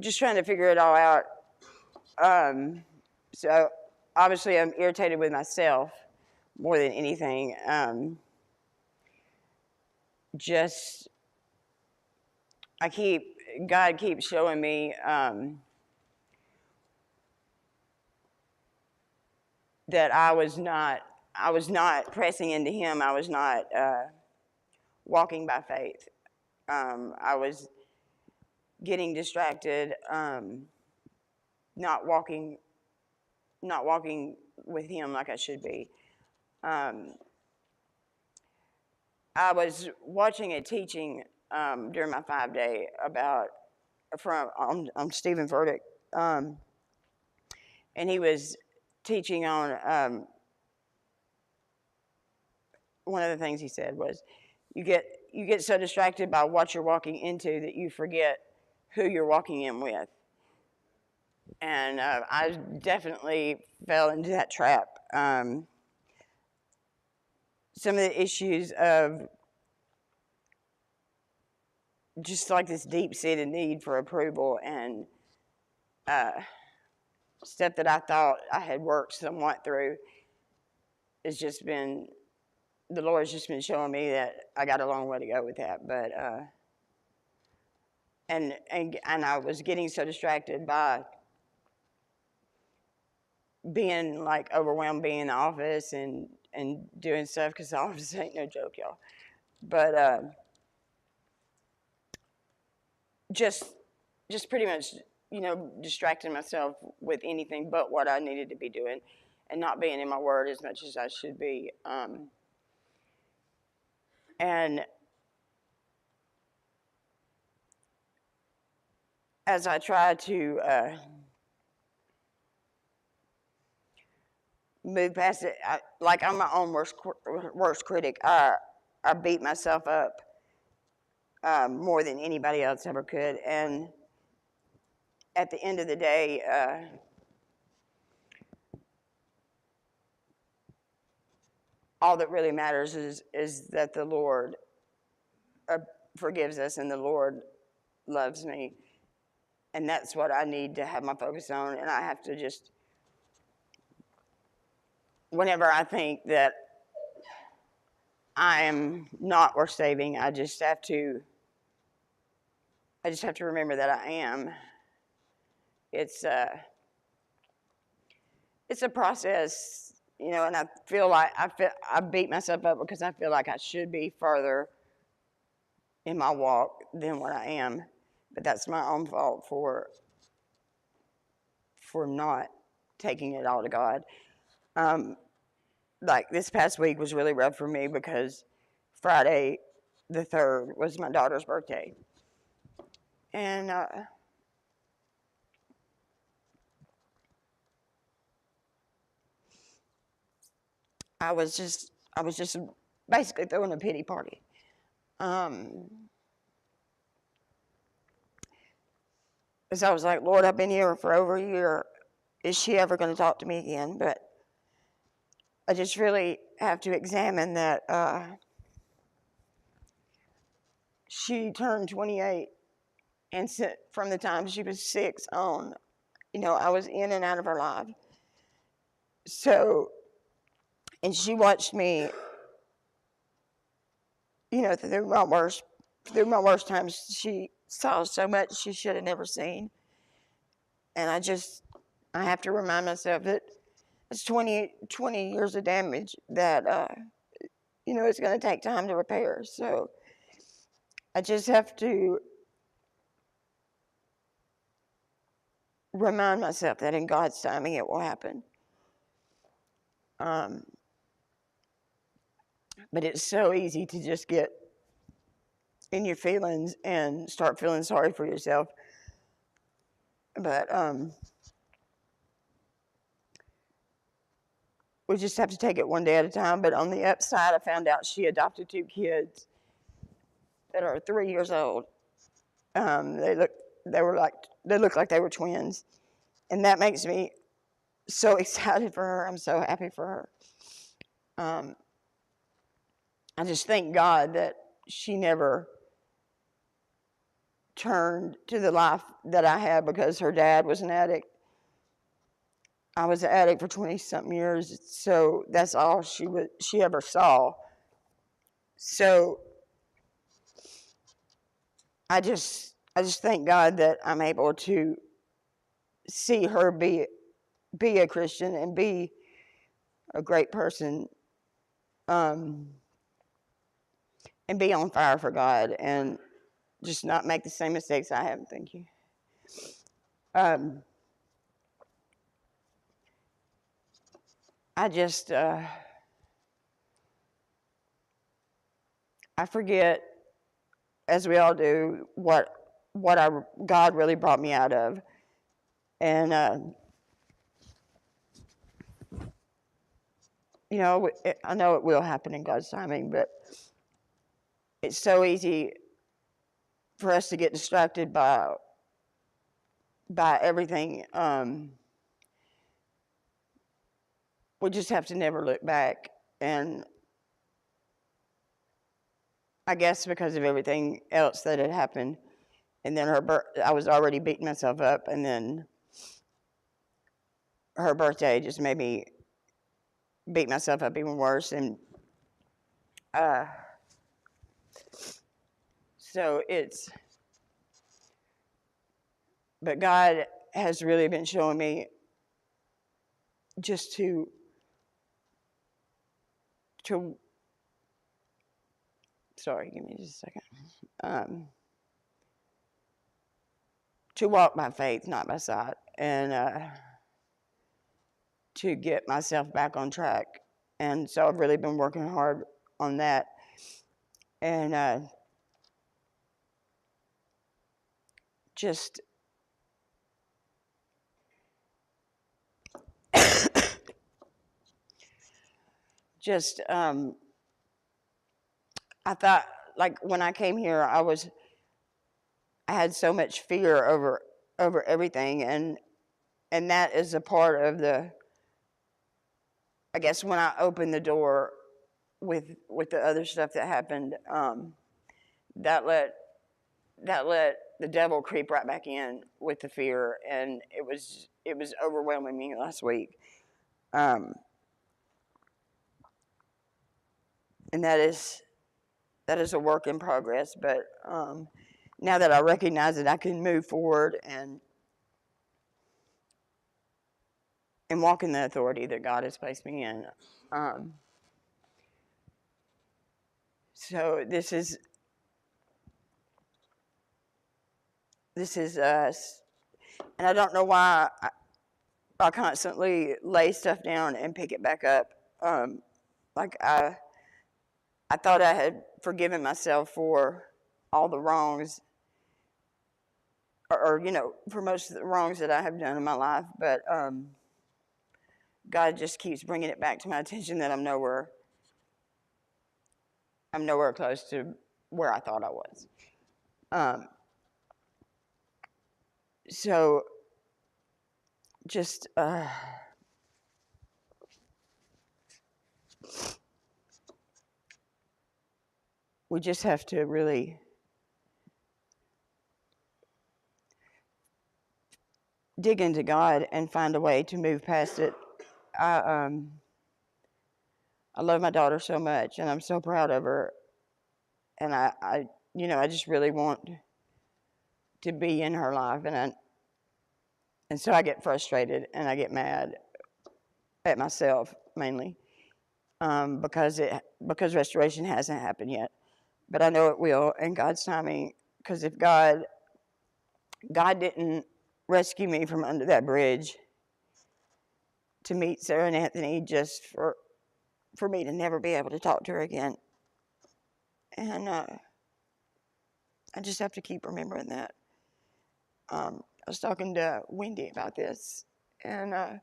just trying to figure it all out. So obviously I'm irritated with myself more than anything. Just God keeps showing me that I was not pressing into Him. I was not walking by faith. I was getting distracted, not walking with Him like I should be. I was watching a teaching during my 5-day on Stephen Furtick, and he was teaching on one of the things he said was, you get so distracted by what you're walking into that you forget who you're walking in with. And I definitely fell into that trap. Some of the issues of just like this deep-seated need for approval and stuff that I thought I had worked somewhat through has just been, the Lord's just been showing me that I got a long way to go with that. But and I was getting so distracted by being like overwhelmed, being in the office and doing stuff, because the office ain't no joke, y'all. But just pretty much, distracting myself with anything but what I needed to be doing, and not being in my word as much as I should be. And as I try to move past it, I'm my own worst critic. I beat myself up more than anybody else ever could. And at the end of the day, all that really matters is that the Lord forgives us and the Lord loves me. And that's what I need to have my focus on. And I have to just, whenever I think that I am not worth saving, I just have to remember that I am. It's a process, and I feel like I beat myself up because I feel like I should be further in my walk than what I am. But that's my own fault for not taking it all to God. Like this past week was really rough for me because Friday the 3rd was my daughter's birthday. And I was just basically throwing a pity party. Because I was like, Lord, I've been here for over a year. Is she ever going to talk to me again? But I just really have to examine that she turned 28, and from the time she was 6 on, I was in and out of her life. So, and she watched me, through my worst times. She saw so much she should have never seen. And I have to remind myself that it's 20 years of damage that, it's going to take time to repair. So I just have to remind myself that in God's timing it will happen. But it's so easy to just get in your feelings and start feeling sorry for yourself. But we just have to take it one day at a time. But on the upside, I found out she adopted 2 kids that are 3 years old. They look like they were twins, and that makes me so excited for her. I'm so happy for her. I just thank God that she never turned to the life that I had because her dad was an addict. I was an addict for 20-something years, so that's all she ever saw. So I just thank God that I'm able to see her be a Christian and be a great person, and be on fire for God and just not make the same mistakes I have. Thank you. I just I forget, as we all do, what God really brought me out of, and I know it will happen in God's timing, but it's so easy for us to get distracted by everything. We just have to never look back, and I guess because of everything else that had happened, and then I was already beating myself up, and then her birthday just made me beat myself up even worse, and so but God has really been showing me just to sorry, give me just a second. To walk by faith, not by sight, and to get myself back on track. And so I've really been working hard on that. And just I thought, like, when I came here, I had so much fear over everything, and that is a part of I guess when I opened the door with the other stuff that happened, that let the devil creep right back in with the fear, and it was overwhelming me last week. And that is a work in progress, but now that I recognize it, I can move forward and walk in the authority that God has placed me in. So this is us, and I don't know why I constantly lay stuff down and pick it back up. Like I thought I had forgiven myself for all the wrongs, or for most of the wrongs that I have done in my life, but God just keeps bringing it back to my attention that I'm nowhere close to where I thought I was. So just we just have to really dig into God and find a way to move past it. I love my daughter so much, and I'm so proud of her, and I just really want to be in her life, and so I get frustrated and I get mad at myself mainly, because restoration hasn't happened yet, but I know it will in God's timing. Because if God didn't rescue me from under that bridge to meet Sarah and Anthony just for me to never be able to talk to her again, and I just have to keep remembering that. I was talking to Wendy about this, and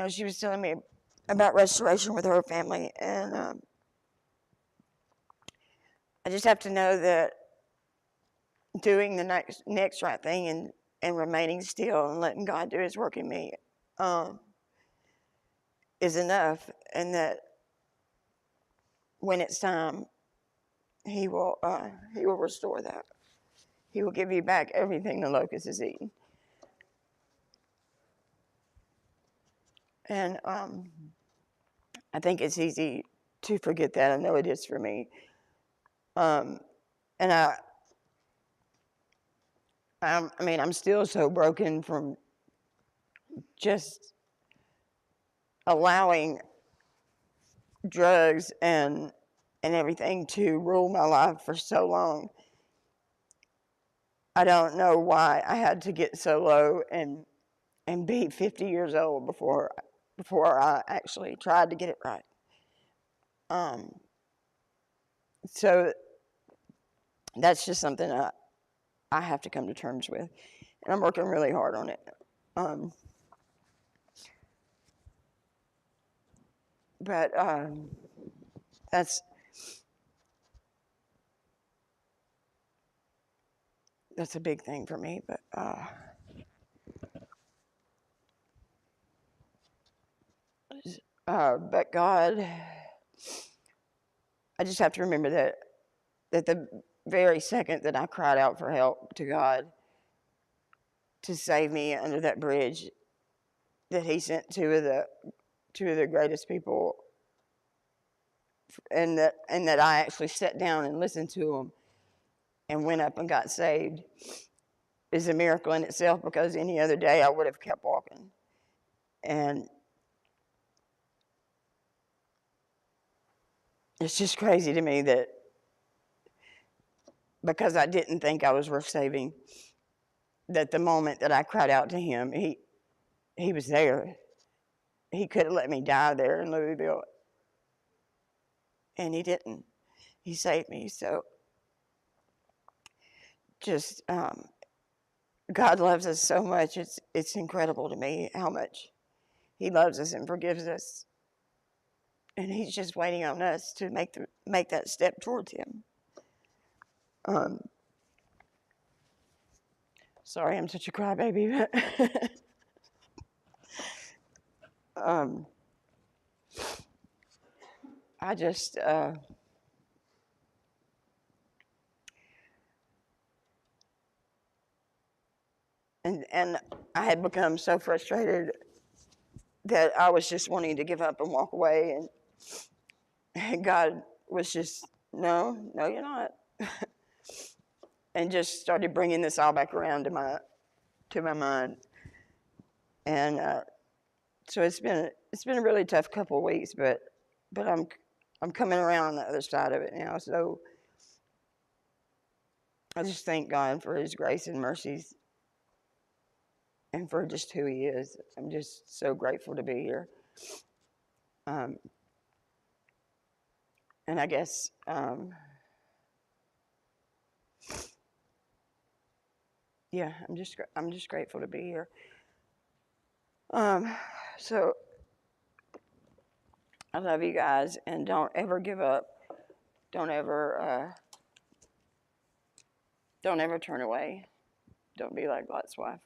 she was telling me about restoration with her family, and I just have to know that doing the next right thing and remaining still and letting God do His work in me is enough, and that when it's time, He will restore that. He will give you back everything the locust has eaten. And I think it's easy to forget that. I know it is for me. And I mean, I'm still so broken from just allowing drugs and everything to rule my life for so long. I don't know why I had to get so low and be 50 years old before I actually tried to get it right. So that's just something I have to come to terms with, and I'm working really hard on it. But that's a big thing for me. But God, I just have to remember that the very second that I cried out for help to God to save me under that bridge, that He sent two of the greatest people, and that I actually sat down and listened to them and went up and got saved, is a miracle in itself, because any other day I would have kept walking. And it's just crazy to me that because I didn't think I was worth saving, that the moment that I cried out to Him, He was there. He could have let me die there in Louisville, and He didn't. He saved me. So just God loves us so much. It's incredible to me how much He loves us and forgives us, and He's just waiting on us to make that step towards Him. Sorry, I'm such a crybaby, but I just and I had become so frustrated that I was just wanting to give up and walk away, and God was just, no, you're not, and just started bringing this all back around to my mind, and so it's been a really tough couple of weeks, but I'm coming around on the other side of it now. So I just thank God for His grace and mercies, and for just who He is. I'm just so grateful to be here. And I guess yeah, I'm just grateful to be here. So I love you guys, and don't ever give up. Don't ever turn away. Don't be like Lot's wife.